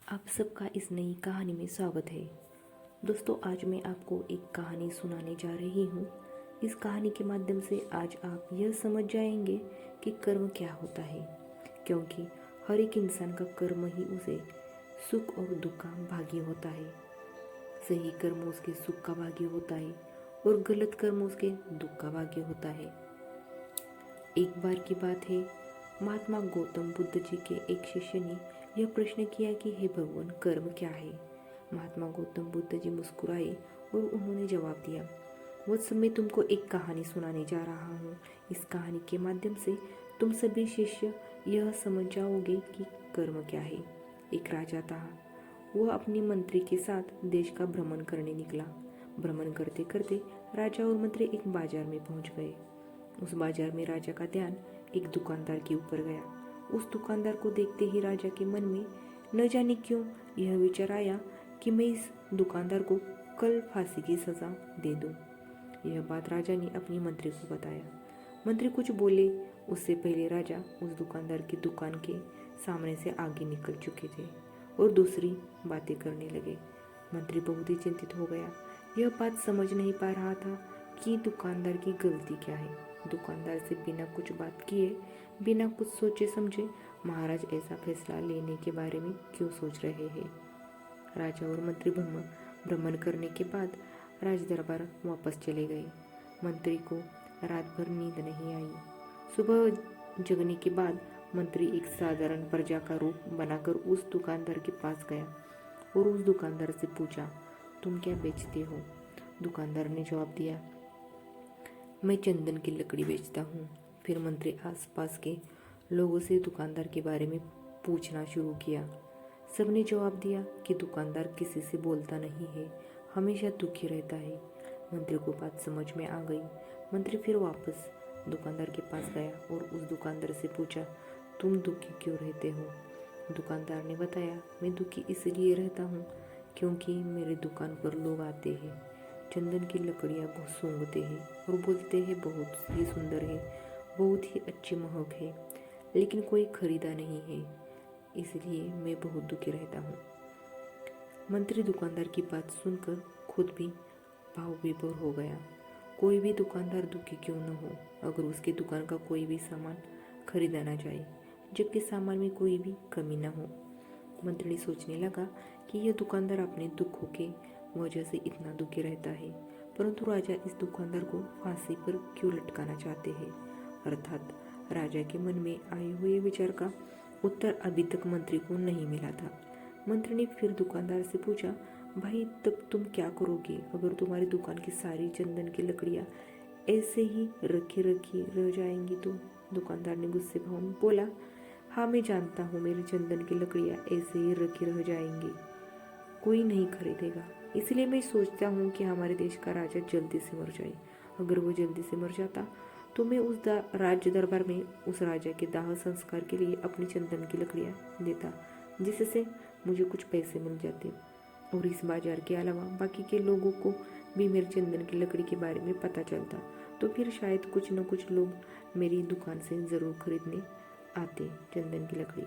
आप सबका इस नई कहानी में स्वागत है। दोस्तों, आज मैं आपको एक कहानी सुनाने जा रही हूँ। इस कहानी के माध्यम से आज आप यह समझ जाएंगे कि कर्म क्या होता है, क्योंकि हर एक इंसान का कर्म ही उसे सुख और दुख का भागी होता है। सही कर्म उसके सुख का भागी होता है और गलत कर्म उसके दुख का भागी होता है। एक बार की बात है, महात्मा गौतम बुद्ध जी के एक शिष्य ने यह प्रश्न किया कि हे भगवान, कर्म क्या है। महात्मा गौतम बुद्ध जी मुस्कुराए और उन्होंने जवाब दिया, वत्स, मैं तुमको एक कहानी सुनाने जा रहा हूँ। इस कहानी के माध्यम से तुम सभी शिष्य यह समझ जाओगे कि कर्म क्या है। एक राजा था। वह अपनी मंत्री के साथ देश का भ्रमण करने निकला। भ्रमण करते करते राजा और मंत्री एक बाजार में पहुंच गए। उस बाजार में राजा का ध्यान एक दुकानदार के ऊपर गया। उस दुकानदार को देखते ही राजा के मन में न जाने क्यों यह विचार आया कि मैं इस दुकानदार को कल फांसी की सजा दे दूं। यह बात राजा ने अपनी मंत्री को बताया। मंत्री कुछ बोले उससे पहले राजा उस दुकानदार की दुकान के सामने से आगे निकल चुके थे और दूसरी बातें करने लगे। मंत्री बहुत ही चिंतित हो गया। यह बात समझ नहीं पा रहा था कि दुकानदार की गलती क्या है। दुकानदार से बिना कुछ बात किए, बिना कुछ सोचे समझे महाराज ऐसा फैसला लेने के बारे में क्यों सोच रहे हैं। राजा और मंत्री भ्रमण करने के बाद राज दरबार वापस चले गए। मंत्री को रात भर नींद नहीं आई। सुबह जगने के बाद मंत्री एक साधारण प्रजा का रूप बनाकर उस दुकानदार के पास गया और उस दुकानदार से पूछा, तुम क्या बेचते हो। दुकानदार ने जवाब दिया, मैं चंदन की लकड़ी बेचता हूँ। फिर मंत्री आसपास के लोगों से दुकानदार के बारे में पूछना शुरू किया। सबने जवाब दिया कि दुकानदार किसी से बोलता नहीं है, हमेशा दुखी रहता है। मंत्री को बात समझ में आ गई। मंत्री फिर वापस दुकानदार के पास गया और उस दुकानदार से पूछा, तुम दुखी क्यों रहते हो। दुकानदार ने बताया, मैं दुखी इसलिए रहता हूँ क्योंकि मेरे दुकान पर लोग आते हैं, चंदन की लकड़ियाँ बहुत सूंघते हैं और बोलते हैं बहुत ही सुंदर है, बहुत ही अच्छी महक है, लेकिन कोई खरीदा नहीं है, इसलिए मैं बहुत दुखी रहता हूँ। मंत्री दुकानदार की बात सुनकर खुद भी भाव विभोर हो गया। कोई भी दुकानदार दुखी क्यों न हो अगर उसकी दुकान का कोई भी सामान खरीदा ना जाए, जबकि सामान में कोई भी कमी न हो। मंत्री सोचने लगा कि यह दुकानदार अपने दुखों के वजह से इतना दुखी रहता है, परंतु राजा इस दुकानदार को फांसी पर क्यों लटकाना चाहते हैं। अर्थात राजा के मन में आए हुए विचार का उत्तर अभी तक मंत्री को नहीं मिला था। मंत्री ने फिर दुकानदार से पूछा, भाई, तब तुम क्या करोगे अगर तुम्हारी दुकान की सारी चंदन की लकड़ियाँ ऐसे ही रखी रखी रह जाएंगी तो। दुकानदार ने गुस्से भाव में बोला, हाँ, मैं जानता हूँ मेरी चंदन की लकड़ियाँ ऐसे ही रखी रह जाएंगी, कोई नहीं खरीदेगा, इसलिए मैं सोचता हूँ कि हमारे देश का राजा जल्दी से मर जाए। अगर वो जल्दी से मर जाता तो मैं उस राज्य दरबार में उस राजा के दाह संस्कार के लिए अपनी चंदन की लकड़ियाँ देता, जिससे मुझे कुछ पैसे मिल जाते और इस बाजार के अलावा बाकी के लोगों को भी मेरी चंदन की लकड़ी के बारे में पता चलता, तो फिर शायद कुछ न कुछ लोग मेरी दुकान से ज़रूर खरीदने आते चंदन की लकड़ी।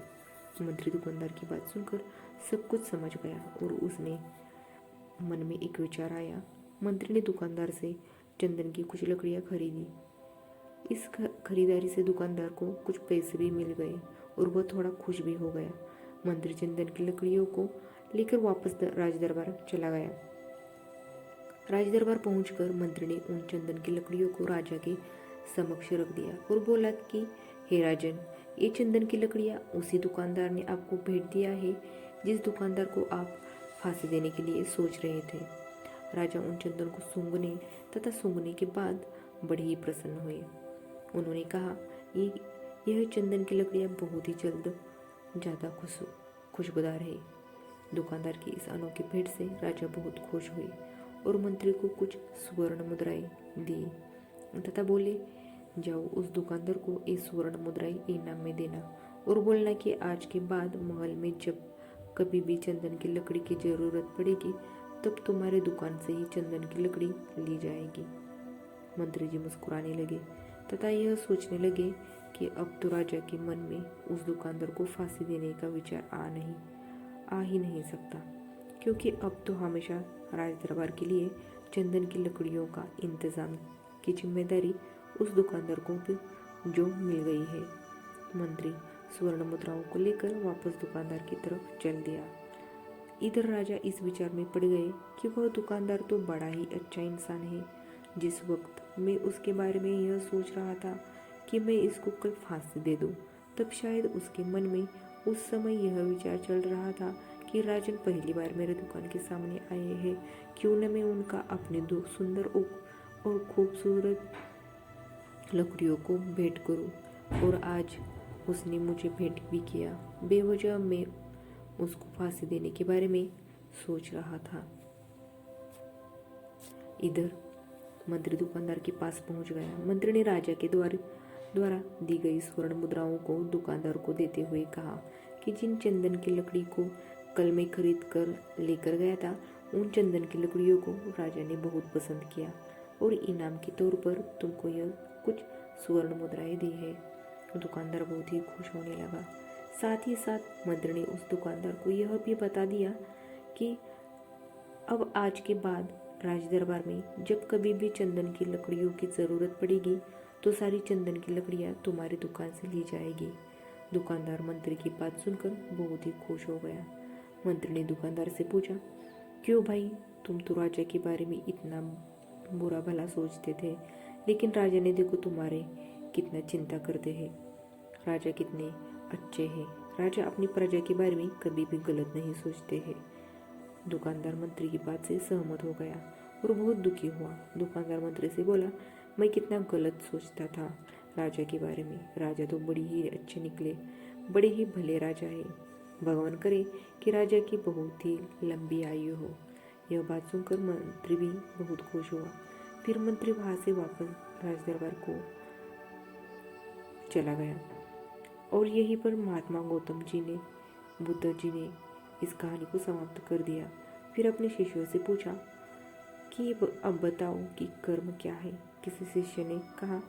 मंत्री दुकानदार की बात सुनकर सब कुछ समझ गया और उसने मन में एक विचार आया। मंत्री ने दुकानदार से चंदन की कुछ लकड़ियाँ खरीदी। इस खरीदारी से दुकानदार को कुछ पैसे भी मिल गए और वह थोड़ा खुश भी हो गया। मंत्री चंदन की लकड़ियों को लेकर वापस राज दरबार चला गया। राज दरबार पहुंचकर मंत्री ने उन चंदन की लकड़ियों को राजा के समक्ष रख दिया और बोला कि हे राजन, ये चंदन की लकड़ियाँ उसी दुकानदार ने आपको भेंट दिया है जिस दुकानदार को आप फांसी देने के लिए सोच रहे थे। राजा उन चंदन को सूंघने तथा सूंघने के बाद बड़े ही प्रसन्न हुए। उन्होंने कहा, यह चंदन की लकड़ियाँ बहुत ही जल्द ज़्यादा खुशबूदार है। दुकानदार की इस अनोखी भेंट से राजा बहुत खुश हुए और मंत्री को कुछ सुवर्ण मुद्राएं दी तथा बोले, जाओ उस दुकानदार को ये सुवर्ण मुद्राएं इनाम में देना और बोलना कि आज के बाद महल में जब कभी भी चंदन की लकड़ी की जरूरत पड़ेगी तब तुम्हारे दुकान से ही चंदन की लकड़ी ली जाएगी। मंत्री जी मुस्कुराने लगे तथा यह सोचने लगे कि अब तो राजा के मन में उस दुकानदार को फांसी देने का विचार आ नहीं आ ही नहीं सकता, क्योंकि अब तो हमेशा राज दरबार के लिए चंदन की लकड़ियों का इंतजाम की जिम्मेदारी उस दुकानदार को भी जो मिल गई है। मंत्री स्वर्ण मुद्राओं को लेकर वापस दुकानदार की तरफ चल दिया। इधर राजा इस विचार में पड़ गए कि वह दुकानदार तो बड़ा ही अच्छा इंसान है। जिस वक्त मैं उसके बारे में यह सोच रहा था कि मैं इसको कल फांसी दे दूं, तब शायद उसके मन में उस समय यह विचार चल रहा था कि राजन पहली बार मेरे दुकान के सामने आए हैं, क्यों न मैं उनका अपने दो सुंदर और खूबसूरत लकड़ियों को भेंट करूं। और आज उसने मुझे भेंट भी किया। बेवजह मैं उसको फांसी देने के बारे में सोच रहा था। इधर मंत्री दुकानदार के पास पहुंच गया। मंत्री ने राजा के द्वारा दी गई स्वर्ण मुद्राओं को दुकानदार को देते हुए कहा कि जिन चंदन की लकड़ी को कल मैं खरीद कर लेकर गया था, उन चंदन की लकड़ियों को राजा ने बहुत पसंद किया और इनाम के तौर पर तुमको यह कुछ स्वर्ण मुद्राएं दी है। दुकानदार बहुत ही खुश होने लगा। साथ ही साथ मंत्री ने उस दुकानदार को यह भी बता दिया कि अब आज के बाद राज दरबार में जब कभी भी चंदन की लकड़ियों की ज़रूरत पड़ेगी तो सारी चंदन की लकड़ियाँ तुम्हारी दुकान से ली जाएगी। दुकानदार मंत्री की बात सुनकर बहुत ही खुश हो गया। मंत्री ने दुकानदार से पूछा, क्यों भाई, तुम तो राजा के बारे में इतना बुरा भला सोचते थे, लेकिन राजा ने देखो तुम्हारे कितना चिंता करते हैं। राजा कितने अच्छे हैं। राजा अपनी प्रजा के बारे में कभी भी गलत नहीं सोचते हैं। दुकानदार मंत्री की बात से सहमत हो गया और बहुत दुखी हुआ। दुकानदार मंत्री से बोला, मैं कितना गलत सोचता था राजा के बारे में। राजा तो बड़ी ही अच्छे निकले, बड़े ही भले राजा है। भगवान करे कि राजा की बहुत ही लंबी आयु हो। यह बात सुनकर मंत्री भी बहुत खुश हुआ। फिर मंत्री वहां से वापस राज दरबार को चला गया और यहीं पर महात्मा गौतम जी ने बुद्ध जी ने इस कहानी को समाप्त कर दिया। फिर अपने शिष्यों से पूछा कि अब बताओ कि कर्म क्या है। किसी शिष्य ने कहा,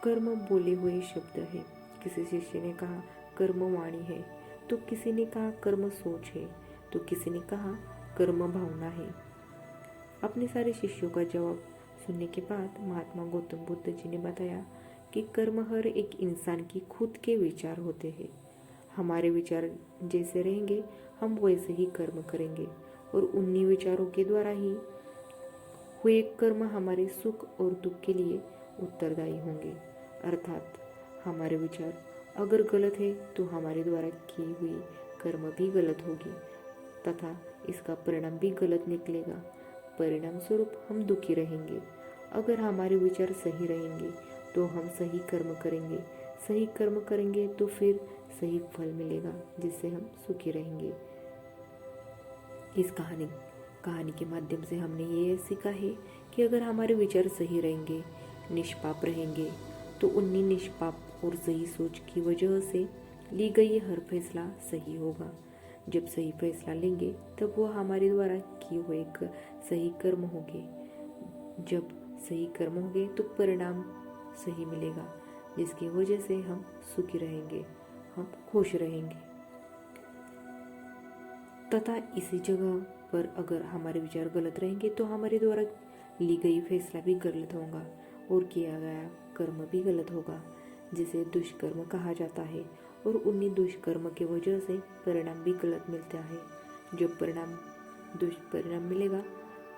कर्म बोले हुए शब्द है। किसी शिष्य ने कहा, कर्म वाणी है। तो किसी ने कहा, कर्म सोच है। तो किसी ने कहा, कर्म भावना है। अपने सारे शिष्यों का जवाब सुनने के बाद महात्मा गौतम बुद्ध जी ने बताया कि कर्म हर एक इंसान की खुद के विचार होते हैं। हमारे विचार जैसे रहेंगे हम वैसे ही कर्म करेंगे और उन्हीं विचारों के द्वारा ही हुए कर्म हमारे सुख और दुख के लिए उत्तरदायी होंगे। अर्थात हमारे विचार अगर गलत है तो हमारे द्वारा की हुई कर्म भी गलत होगी तथा इसका परिणाम भी गलत निकलेगा। परिणाम स्वरूप हम दुखी रहेंगे। अगर हमारे विचार सही रहेंगे तो हम सही कर्म करेंगे। सही कर्म करेंगे तो फिर सही फल मिलेगा, जिससे हम सुखी रहेंगे। इस कहानी के माध्यम से हमने ये सीखा है कि अगर हमारे विचार सही रहेंगे, निष्पाप रहेंगे, तो उन्हीं निष्पाप और सही सोच की वजह से ली गई हर फैसला सही होगा। जब सही फैसला लेंगे तब वो हमारे द्वारा किए हुए सही कर्म होंगे। जब सही कर्म होंगे तो परिणाम सही मिलेगा, जिसकी वजह से हम सुखी रहेंगे, हम खुश रहेंगे। तथा इसी जगह पर अगर हमारे विचार गलत रहेंगे तो हमारे द्वारा ली गई फैसला भी गलत होगा और किया गया कर्म भी गलत होगा, जिसे दुष्कर्म कहा जाता है। और उन्हीं दुष्कर्म की वजह से परिणाम भी गलत मिलता है। जब दुष्परिणाम मिलेगा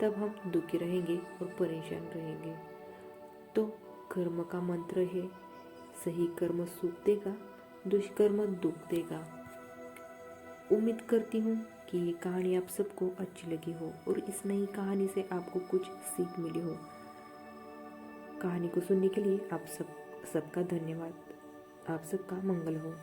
तब हम दुखी रहेंगे और परेशान रहेंगे। तो कर्म का मंत्र है, सही कर्म सुख देगा, दुष्कर्म दुख देगा। उम्मीद करती हूँ कि ये कहानी आप सबको अच्छी लगी हो और इस नई कहानी से आपको कुछ सीख मिली हो। कहानी को सुनने के लिए आप सबका धन्यवाद। आप सबका मंगल हो।